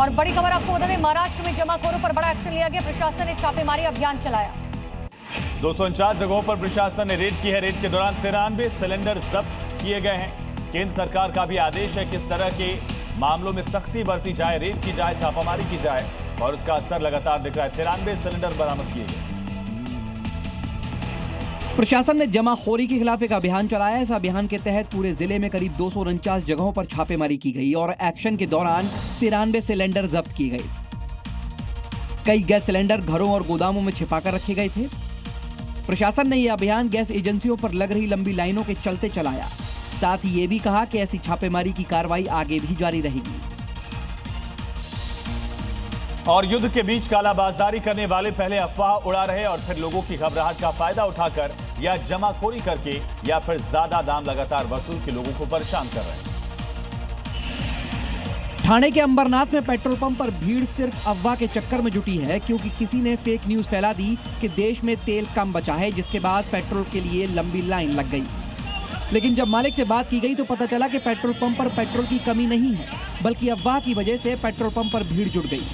और बड़ी खबर आपको बता दें, महाराष्ट्र में जमाखोरों पर बड़ा एक्शन लिया गया। प्रशासन ने छापेमारी अभियान चलाया। 249 जगहों पर प्रशासन ने रेड की है। रेड के दौरान 93 सिलेंडर जब्त किए गए हैं। केंद्र सरकार का भी आदेश है कि इस तरह के मामलों में सख्ती बरती जाए, रेड की जाए, छापामारी की जाए और उसका असर लगातार दिख रहा है। 93 सिलेंडर बरामद किए गए। प्रशासन ने जमाखोरी के खिलाफ एक अभियान चलाया। इस अभियान के तहत पूरे जिले में करीब 249 जगहों पर छापेमारी की गई और एक्शन के दौरान 93 सिलेंडर जब्त किए गए। कई गैस सिलेंडर घरों और गोदामों में छिपाकर रखे गए थे। प्रशासन ने यह अभियान गैस एजेंसियों पर लग रही लंबी लाइनों के चलते चलाया। साथ ही ये भी कहा कि ऐसी छापेमारी की कार्रवाई आगे भी जारी रहेगी। और युद्ध के बीच कालाबाजारी करने वाले पहले अफवाह उड़ा रहे और फिर लोगों की घबराहट का फायदा उठाकर या जमाखोरी करके या फिर ज्यादा दाम लगातार वसूल के लोगों को परेशान कर रहे हैं। ठाणे के अंबरनाथ में पेट्रोल पंप पर भीड़ सिर्फ अफवाह के चक्कर में जुटी है, क्योंकि किसी ने फेक न्यूज फैला दी कि देश में तेल कम बचा है, जिसके बाद पेट्रोल के लिए लंबी लाइन लग गई। लेकिन जब मालिक से बात की गई तो पता चला कि पेट्रोल पंप पर पेट्रोल की कमी नहीं है, बल्कि अफवाह की वजह से पेट्रोल पंप पर भीड़ जुट गई।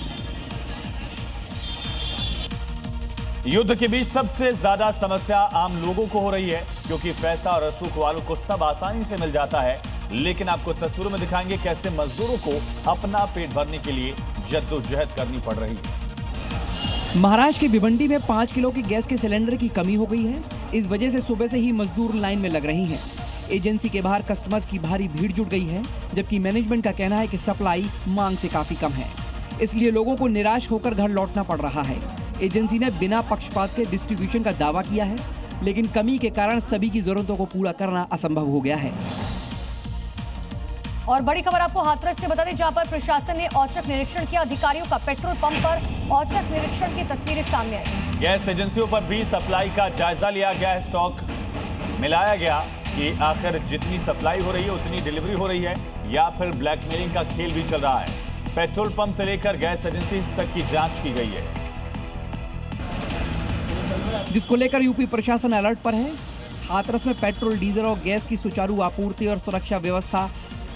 युद्ध के बीच सबसे ज्यादा समस्या आम लोगों को हो रही है, क्योंकि पैसा और रसूख वालों को सब आसानी से मिल जाता है। लेकिन आपको तस्वीरों में दिखाएंगे कैसे मजदूरों को अपना पेट भरने के लिए जद्दोजहद करनी पड़ रही है। महाराष्ट्र के भिवंडी में 5 किलो के गैस के सिलेंडर की कमी हो गई है। इस वजह से सुबह से ही मजदूर लाइन में लग रही हैं। एजेंसी के बाहर कस्टमर्स की भारी भीड़ जुट गई है, जबकि मैनेजमेंट का कहना है कि सप्लाई मांग से काफी कम है, इसलिए लोगों को निराश होकर घर लौटना पड़ रहा है। एजेंसी ने बिना पक्षपात के डिस्ट्रीब्यूशन का दावा किया है, लेकिन कमी के कारण सभी की जरूरतों को पूरा करना असंभव हो गया है। और बड़ी खबर आपको हाथरस से बता दें, जहां पर प्रशासन ने औचक निरीक्षण किया। अधिकारियों का पेट्रोल पंप पर औचक निरीक्षण की तस्वीरें सामने आई। गैस एजेंसियों पर भी सप्लाई का जायजा लिया गया है। स्टॉक मिलाया गया कि आखिर जितनी सप्लाई हो रही है उतनी डिलीवरी हो रही है या फिर ब्लैकमेलिंग का खेल भी चल रहा है। पेट्रोल पंप से लेकर गैस एजेंसी तक की जांच की गई है, जिसको लेकर यूपी प्रशासन अलर्ट पर है। हाथरस में पेट्रोल, डीजल और गैस की सुचारू आपूर्ति और सुरक्षा व्यवस्था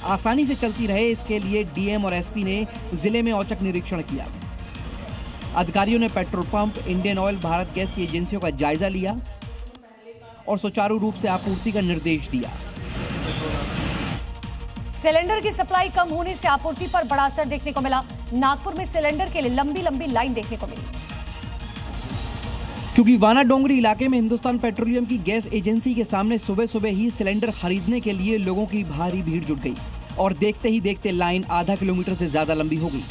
आसानी से चलती रहे, इसके लिए डीएम और एसपी ने जिले में औचक निरीक्षण किया। अधिकारियों ने petrol pump, Indian oil, Bharat gas की एजेंसियों का जायजा लिया और सुचारू रूप से आपूर्ति का निर्देश दिया। सिलेंडर की सप्लाई कम होने से आपूर्ति पर बड़ा असर देखने को मिला। नागपुर में सिलेंडर के लिए लंबी लंबी लाइन देखने को मिली, क्योंकि वाना डोंगरी इलाके में हिंदुस्तान पेट्रोलियम की गैस एजेंसी के सामने सुबह सुबह ही सिलेंडर खरीदने के लिए लोगों की भारी भीड़ जुट गई और देखते ही देखते लाइन आधा किलोमीटर से ज्यादा लंबी हो गई।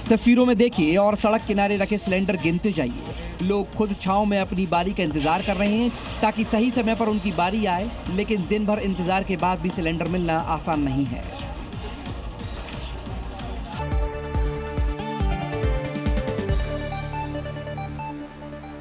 तस्वीरों में देखिए और सड़क किनारे रखे सिलेंडर गिनते जाइए। लोग खुद छांव में अपनी बारी का इंतजार कर रहे हैं ताकि सही समय पर उनकी बारी आए, लेकिन दिन भर इंतजार के बाद भी सिलेंडर मिलना आसान नहीं है।